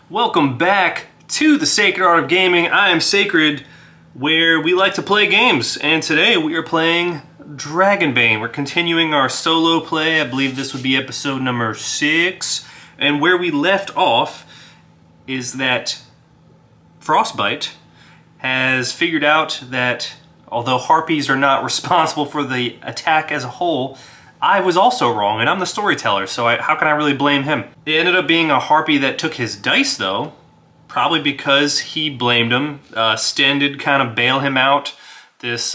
Welcome back to the Sacred Art of Gaming. I am Sacred, where we like to play games, and today we are playing Dragonbane. We're continuing our solo play. I believe this would be episode number 6, and where we left off is that Frostbite has figured out that although harpies are not responsible for the attack as a whole, I was also wrong, and I'm the storyteller, so how can I really blame him? It ended up being a harpy that took his dice, though, probably because he blamed him. Sten did kind of bail him out. This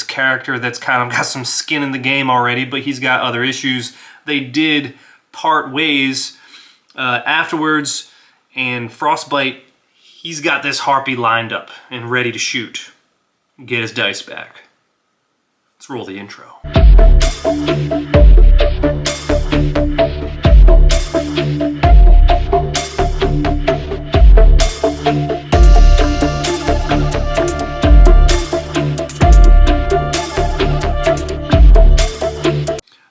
character that's kind of got some skin in the game already, but he's got other issues. They did part ways afterwards, and Frostbite, he's got this harpy lined up and ready to shoot. Get his dice back. Let's roll the intro.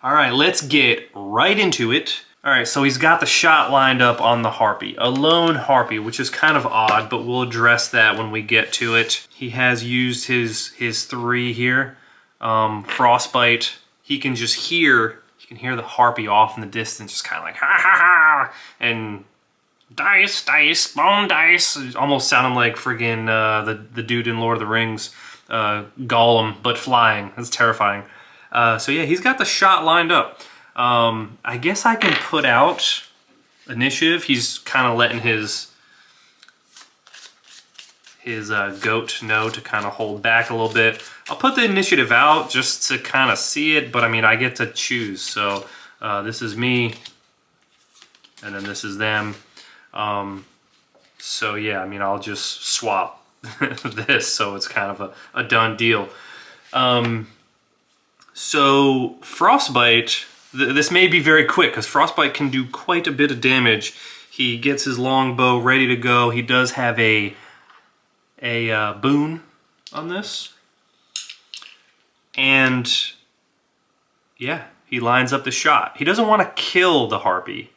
Alright, let's get right into it. Alright, so he's got the shot lined up on the harpy. A lone harpy, which is kind of odd, but we'll address that when we get to it. He has used his 3 here. Frostbite, he can just hear, you can hear the harpy off in the distance, just kind of like, ha ha ha, and dice, dice, bone dice, almost sounding like friggin' the dude in Lord of the Rings, Gollum, but flying. That's terrifying. So yeah, he's got the shot lined up. I guess I can put out initiative. He's kind of letting his goat know to kind of hold back a little bit. I'll put the initiative out just to kind of see it, but I mean, I get to choose. So this is me, and then this is them. So yeah, I mean, I'll just swap this, so it's kind of a done deal. So Frostbite, this may be very quick, because Frostbite can do quite a bit of damage. He gets his longbow ready to go. He does have a boon on this. And yeah, he lines up the shot. He doesn't want to kill the harpy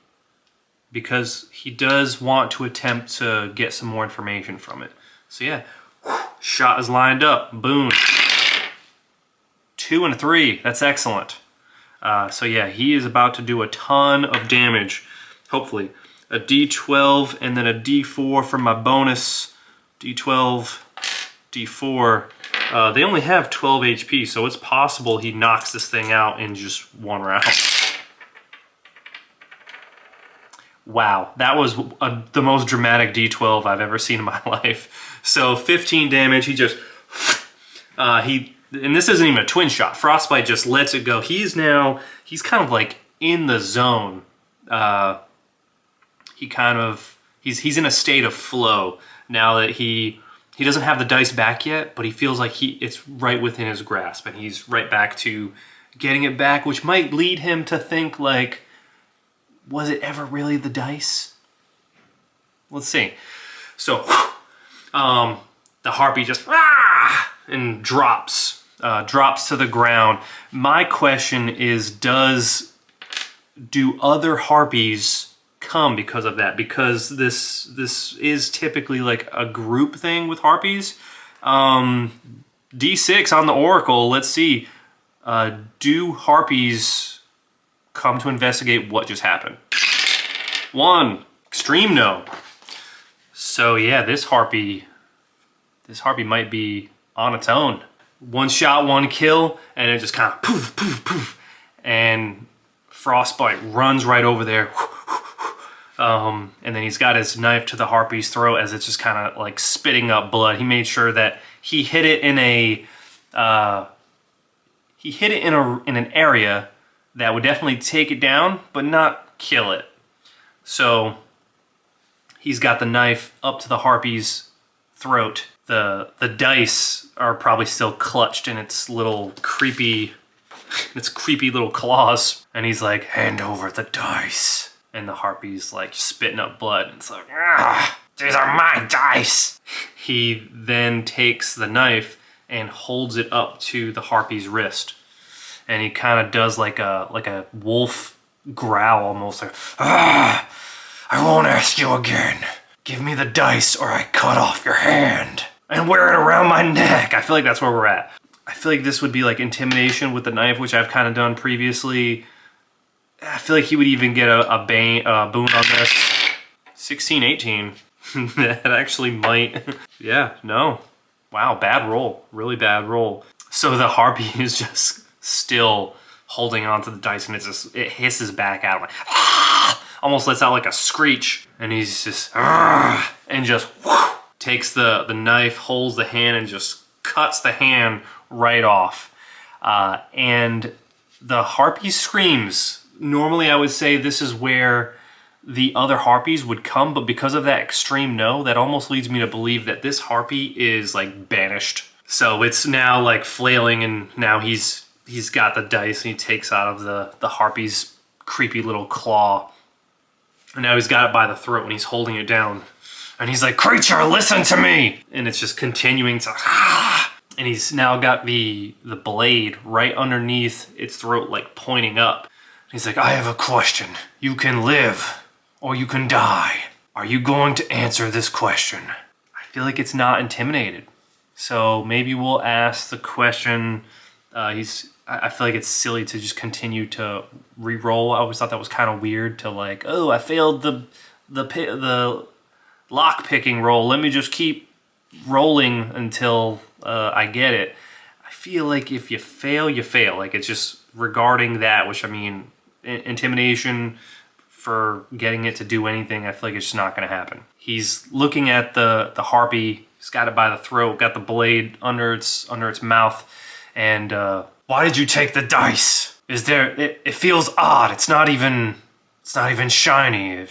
because he does want to attempt to get some more information from it. So yeah, shot is lined up. Boom. 2 and a 3. That's excellent. So yeah, he is about to do a ton of damage. Hopefully. A D12 and then a D4 for my bonus. D12, D4. They only have 12 HP, so it's possible he knocks this thing out in just one round. Wow, that was the most dramatic D12 I've ever seen in my life. So 15 damage, he just... and this isn't even a twin shot. Frostbite just lets it go. He's kind of like in the zone. He's in a state of flow now that he doesn't have the dice back yet, but he feels like it's right within his grasp, and he's right back to getting it back, which might lead him to think like, was it ever really the dice? Let's see. So, the harpy just and drops to the ground. My question is, do other harpies come because of that? Because this is typically like a group thing with harpies. D6 on the Oracle. Let's see. Do harpies come to investigate what just happened? 1. Extreme no. So yeah, this harpy might be on its own. 1 shot, 1 kill, and it just kind of poof, poof, poof. And Frostbite runs right over there. And then he's got his knife to the harpy's throat as it's just kind of like spitting up blood. He made sure that he hit it in an area that would definitely take it down, but not kill it. So he's got the knife up to the harpy's throat. The dice are probably still clutched in its little creepy little claws. And he's like, hand over the dice. And the harpy's like spitting up blood. And it's like, ah, these are my dice. He then takes the knife and holds it up to the harpy's wrist. And he kind of does like a wolf growl almost, like, ah, I won't ask you again. Give me the dice or I cut off your hand and wear it around my neck. I feel like that's where we're at. I feel like this would be like intimidation with the knife, which I've kind of done previously. I feel like he would even get a boon on this. 16, 18. That actually might. Yeah, no. Wow, bad roll. Really bad roll. So the harpy is just still holding onto the dice and it hisses back out. Like, ah! Almost lets out like a screech. And he's just, ah! And just whoo, takes the knife, holds the hand, and just cuts the hand right off. And the harpy screams. Normally I would say this is where the other harpies would come, but because of that extreme no, that almost leads me to believe that this harpy is like banished. So it's now like flailing, and now he's got the dice and he takes out of the harpy's creepy little claw. And now he's got it by the throat and he's holding it down. And he's like, creature, listen to me! And it's just continuing to, ah! And he's now got the blade right underneath its throat, like pointing up. He's like, I have a question. You can live or you can die. Are you going to answer this question? I feel like it's not intimidated. So maybe we'll ask the question. I feel like it's silly to just continue to re-roll. I always thought that was kind of weird to like, oh, I failed the lock picking roll. Let me just keep rolling until I get it. I feel like if you fail, you fail. Like it's just regarding that, which I mean, intimidation for getting it to do anything, I feel like it's just not going to happen. He's looking at the harpy. He's got it by the throat, got the blade under its mouth, and why did you take the dice? It feels odd. It's not even shiny.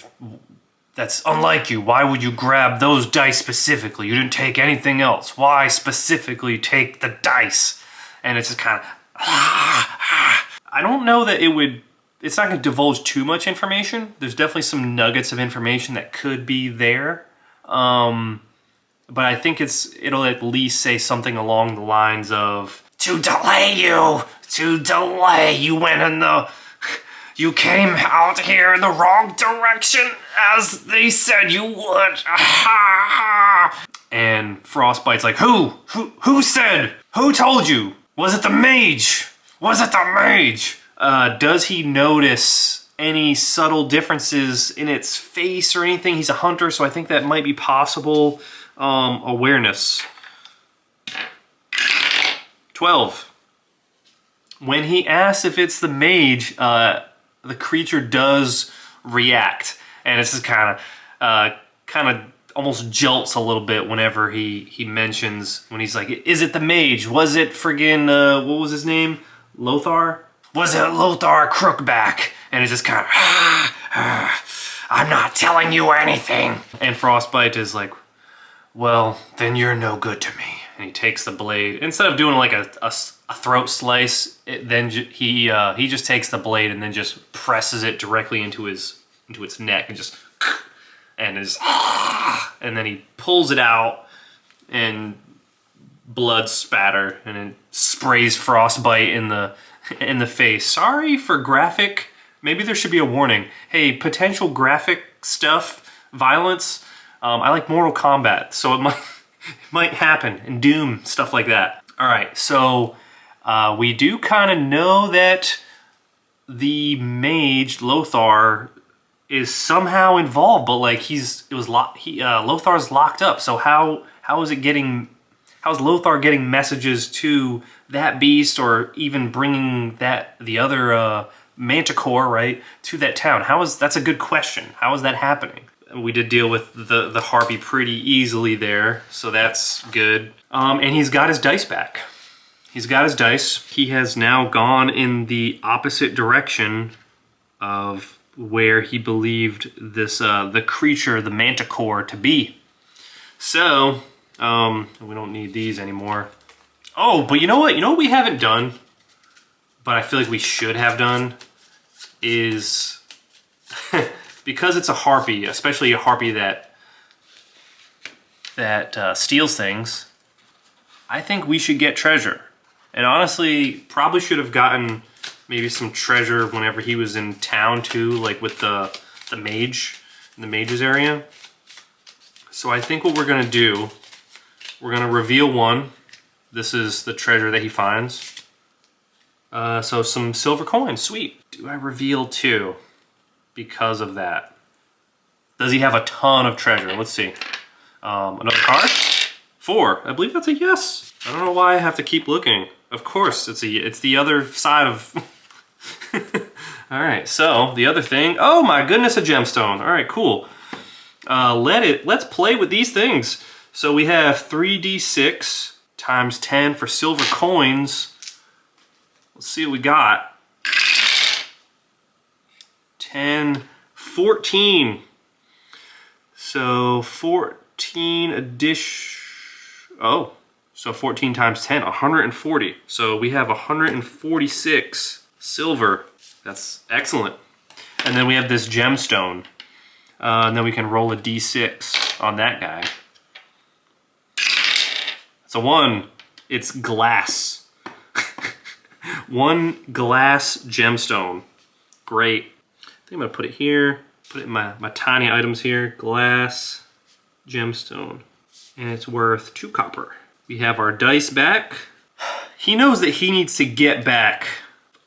That's unlike you. Why would you grab those dice specifically? You didn't take anything else. Why specifically take the dice? And it's just kind of, I don't know that it's not going to divulge too much information. There's definitely some nuggets of information that could be there. But I think it'll at least say something along the lines of, to delay, you came out here in the wrong direction as they said you would. And Frostbite's like, who said? Who told you? Was it the mage? Does he notice any subtle differences in its face or anything? He's a hunter, so I think that might be possible. Awareness. 12. When he asks if it's the mage, the creature does react, and it's just kind of almost jolts a little bit whenever he mentions, when he's like, is it the mage? Was it friggin', what was his name? Lothar? Was it Lothar Crookback? And it's just kind of, I'm not telling you anything. And Frostbite is like, well, then you're no good to me. And he takes the blade. Instead of doing like a throat slice, he just takes the blade and then just presses it directly into its neck and just, and then he pulls it out and blood spatter, and it sprays Frostbite in the face. Sorry for graphic. Maybe there should be a warning. Hey, potential graphic stuff, violence. I like Mortal Kombat, so it might happen, and Doom, stuff like that. All right, so we do kind of know that the mage Lothar is somehow involved, but like Lothar's locked up. So how is Lothar getting messages to that beast, or even bringing the other Manticore, right, to that town? That's a good question. How is that happening? We did deal with the harpy pretty easily there, so that's good. And he's got his dice back. He's got his dice. He has now gone in the opposite direction of where he believed this the creature, the Manticore, to be. So, we don't need these anymore. Oh, but you know what? You know what we haven't done, but I feel like we should have done, is because it's a harpy, especially a harpy that steals things, I think we should get treasure. And honestly, probably should have gotten maybe some treasure whenever he was in town too, like with the mage, in the mage's area. So I think what we're gonna do, we're gonna reveal one. This is the treasure that he finds. So some silver coins, sweet. Do I reveal 2 because of that? Does he have a ton of treasure? Let's see. Another card? 4. I believe that's a yes. I don't know why I have to keep looking. Of course, it's the other side of... All right, so the other thing. Oh my goodness, a gemstone. All right, cool. Let's play with these things. So we have 3d6 times 10 for silver coins. Let's see what we got. 10, 14. So 14 addition. Oh, so 14 times 10, 140. So we have 146 silver. That's excellent. And then we have this gemstone. And then we can roll a d6 on that guy. It's a 1. It's glass. 1 glass gemstone. Great. I think I'm gonna put it here. Put it in my tiny items here. Glass gemstone. And it's worth 2 copper. We have our dice back. He knows that he needs to get back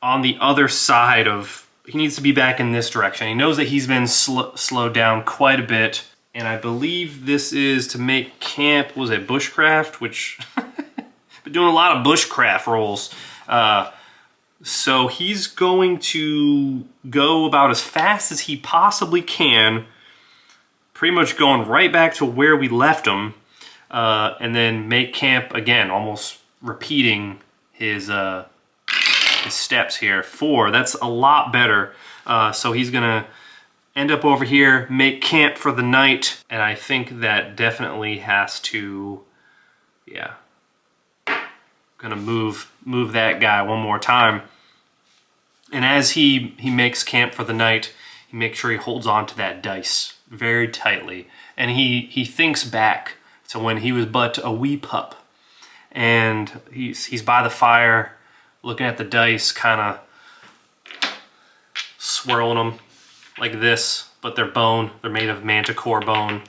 on the other side of... He needs to be back in this direction. He knows that he's been slowed down quite a bit. And I believe this is to make camp, was it bushcraft? Which, been doing a lot of bushcraft rolls. So he's going to go about as fast as he possibly can. Pretty much going right back to where we left him. And then make camp again, almost repeating his steps here. 4, that's a lot better. So he's gonna end up over here, make camp for the night, and I think that definitely has to, yeah. Gonna move that guy one more time. And as he makes camp for the night, he makes sure he holds on to that dice very tightly. And he thinks back to when he was but a wee pup. And he's by the fire, looking at the dice, kind of swirling them like this, but they're bone. They're made of manticore bone.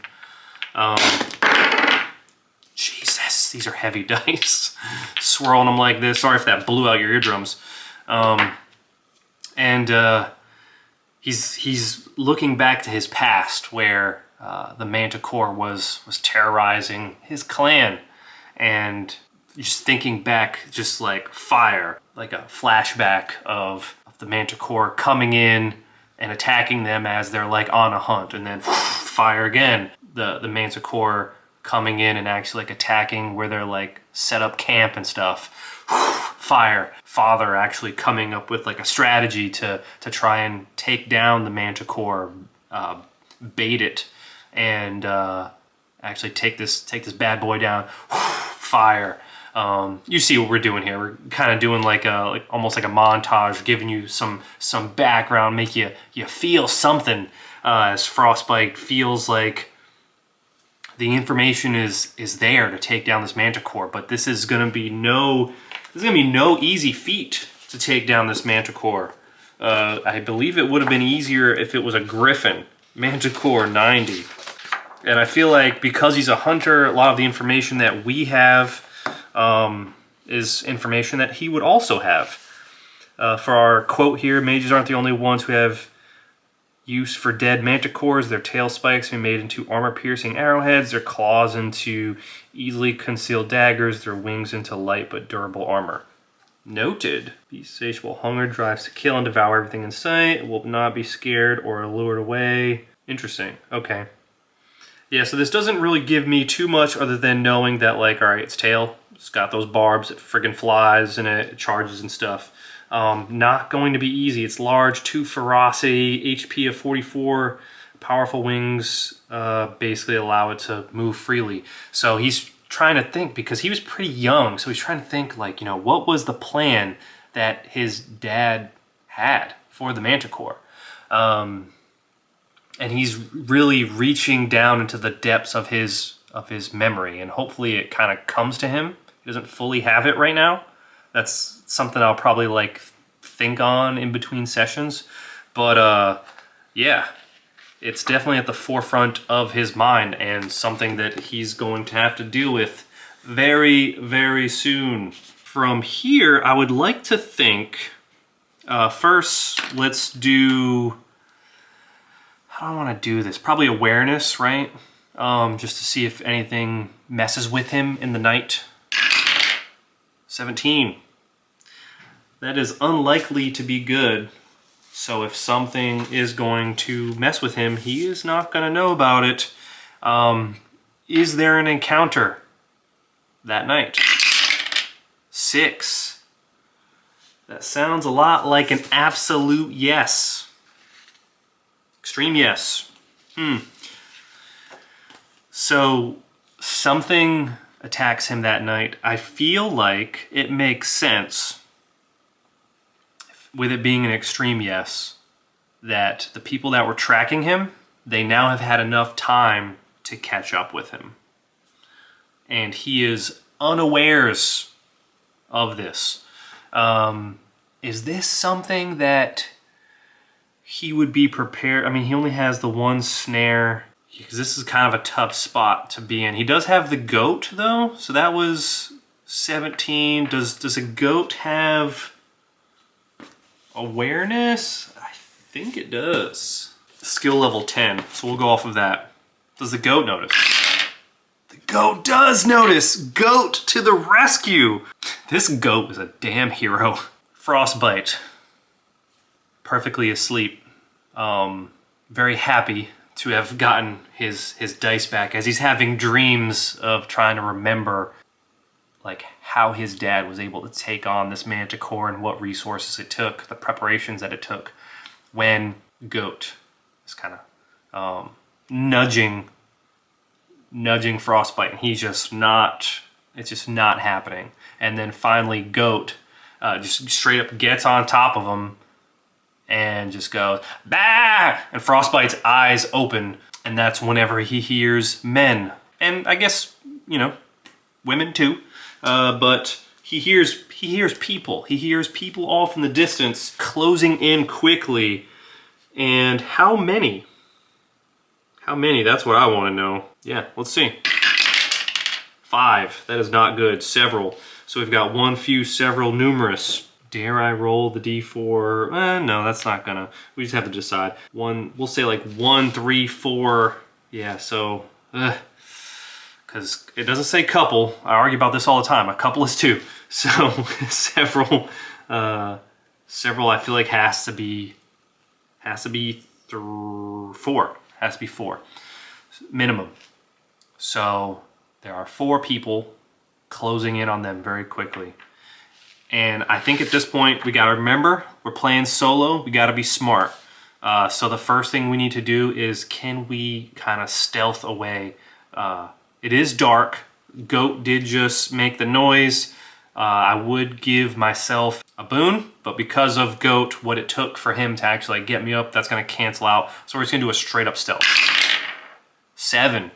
Jesus, these are heavy dice. Swirling them like this. Sorry if that blew out your eardrums. He's looking back to his past where the manticore was terrorizing his clan, and just thinking back, just like fire, like a flashback of the manticore coming in and attacking them as they're like on a hunt, and then fire again. The manticore coming in and actually like attacking where they're like set up camp and stuff. Fire. Father actually coming up with like a strategy to try and take down the manticore, bait it, and actually take this bad boy down. Fire. You see what we're doing here. We're kind of doing like almost like a montage, giving you some background, make you feel something. As Frostbite feels like the information is there to take down this manticore, but this is gonna be no easy feat to take down this manticore. I believe it would have been easier if it was a griffin. Manticore 90. And I feel like because he's a hunter, a lot of the information that we have is information that he would also have. For our quote here, mages aren't the only ones who have use for dead manticores. Their tail spikes can be made into armor-piercing arrowheads, their claws into easily concealed daggers, their wings into light but durable armor. Noted. Insatiable hunger drives to kill and devour everything in sight. It will not be scared or lured away. Interesting. Okay. Yeah, so this doesn't really give me too much other than knowing that, like, alright, its tail, it's got those barbs, it friggin' flies and it charges and stuff. Not going to be easy. It's large, 2 ferocity, HP of 44, powerful wings basically allow it to move freely. So he's trying to think, because he was pretty young, so he's trying to think, like, you know, what was the plan that his dad had for the manticore? And he's really reaching down into the depths of his memory, and hopefully it kind of comes to him. He doesn't fully have it right now. That's something I'll probably like think on in between sessions. But yeah, it's definitely at the forefront of his mind and something that he's going to have to deal with very, very soon. From here, I would like to think, first, let's do, how do I want to do this? Probably awareness, right? Just to see if anything messes with him in the night. 17. That is unlikely to be good. So if something is going to mess with him, he is not going to know about it. Is there an encounter that night? 6. That sounds a lot like an absolute yes. Extreme yes. So something attacks him that night. I feel like it makes sense, with it being an extreme yes, that the people that were tracking him, they now have had enough time to catch up with him. And he is unawares of this. Is this something that he would be prepared? I mean, he only has the one snare, because this is kind of a tough spot to be in. He does have the goat though, so that was 17. Does a goat have awareness? I think it does. Skill level 10, so we'll go off of that. Does the goat notice? The goat does notice! Goat to the rescue! This goat is a damn hero. Frostbite. Perfectly asleep. Very happy to have gotten his dice back as he's having dreams of trying to remember like how his dad was able to take on this manticore and what resources it took, the preparations that it took, when Goat is kind of nudging Frostbite, and he's just not, it's just not happening. And then finally Goat just straight up gets on top of him and just goes, bah! And Frostbite's eyes open, and that's whenever he hears men. And I guess, you know, women too. But he hears people. He hears people off in the distance closing in quickly. And how many? How many? That's what I want to know. Yeah, let's see. 5. That is not good. Several. So we've got one, few, several, numerous. Dare I roll the D4? No, that's not gonna. We just have to decide. One, we'll say like 1, 3, 4. Yeah, so, because it doesn't say couple. I argue about this all the time. A couple is 2. So several I feel like has to be 4. Has to be 4 minimum. So there are 4 people closing in on them very quickly. And I think at this point, we gotta remember, we're playing solo, we gotta be smart. So the first thing we need to do is, can we kind of stealth away? It is dark. Goat did just make the noise. I would give myself a boon, but because of Goat, what it took for him to actually like, get me up, that's gonna cancel out. So we're just gonna do a straight up stealth. 7.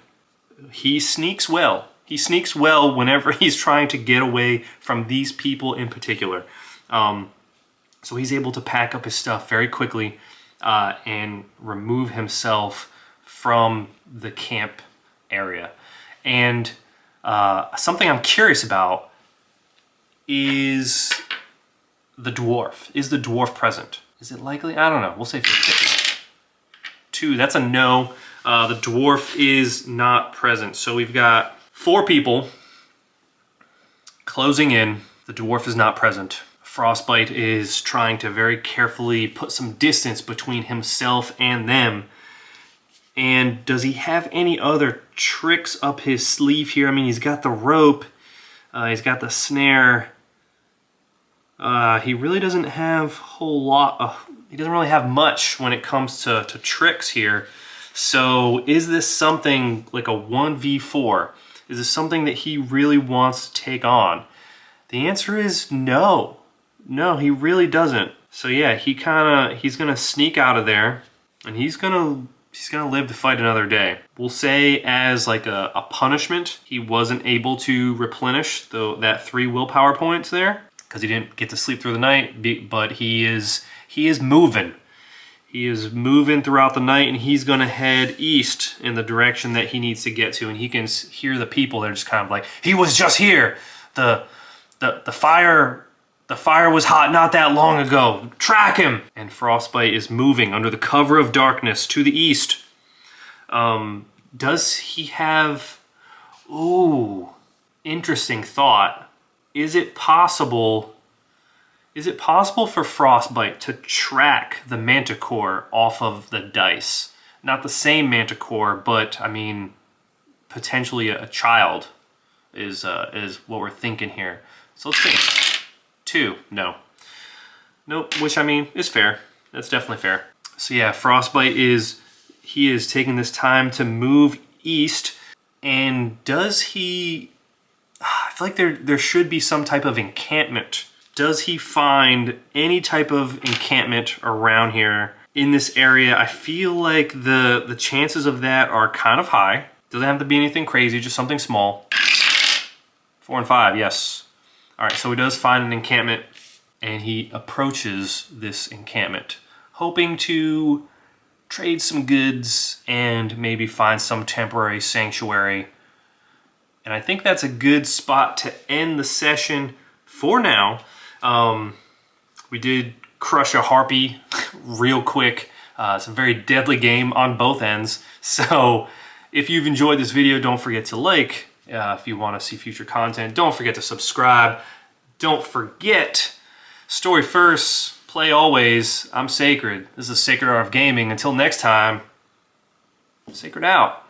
He sneaks well. He sneaks well whenever he's trying to get away from these people in particular. So he's able to pack up his stuff very quickly and remove himself from the camp area. And something I'm curious about is the dwarf. Is the dwarf present? Is it likely? I don't know. We'll say 50-50. 2, that's a no. The dwarf is not present. So we've got 4 people closing in. The dwarf is not present. Frostbite is trying to very carefully put some distance between himself and them. And does he have any other tricks up his sleeve here? I mean, he's got the rope. He's got the snare. He really doesn't have a whole lot. He doesn't really have much when it comes to tricks here. So is this something like a 1v4? Is this something that he really wants to take on? The answer is no. No, he really doesn't. So yeah, he's gonna sneak out of there, and he's gonna live to fight another day. We'll say as like a punishment, he wasn't able to replenish that 3 willpower points there because he didn't get to sleep through the night. But he is moving. He is moving throughout the night, and he's going to head east in the direction that he needs to get to. And he can hear the people. They're just kind of like, he was just here. The fire was hot not that long ago. Track him. And Frostbite is moving under the cover of darkness to the east. Does he have... Ooh, interesting thought. Is it possible for Frostbite to track the Manticore off of the dice? Not the same Manticore, but I mean, potentially a child is what we're thinking here. So let's think. 2, no. Nope, which I mean, is fair. That's definitely fair. So yeah, Frostbite is taking this time to move east. And does he... I feel like there should be some type of encampment. Does he find any type of encampment around here in this area? I feel like the chances of that are kind of high. Doesn't have to be anything crazy, just something small. 4 and 5, yes. All right, so he does find an encampment, and he approaches this encampment, hoping to trade some goods and maybe find some temporary sanctuary. And I think that's a good spot to end the session for now. We did crush a harpy real quick. It's a very deadly game on both ends. So if you've enjoyed this video, don't forget to like. If you want to see future content, don't forget to subscribe. Don't forget, story first, play always. I'm Sacred. This is Sacred Art of Gaming. Until next time, Sacred out.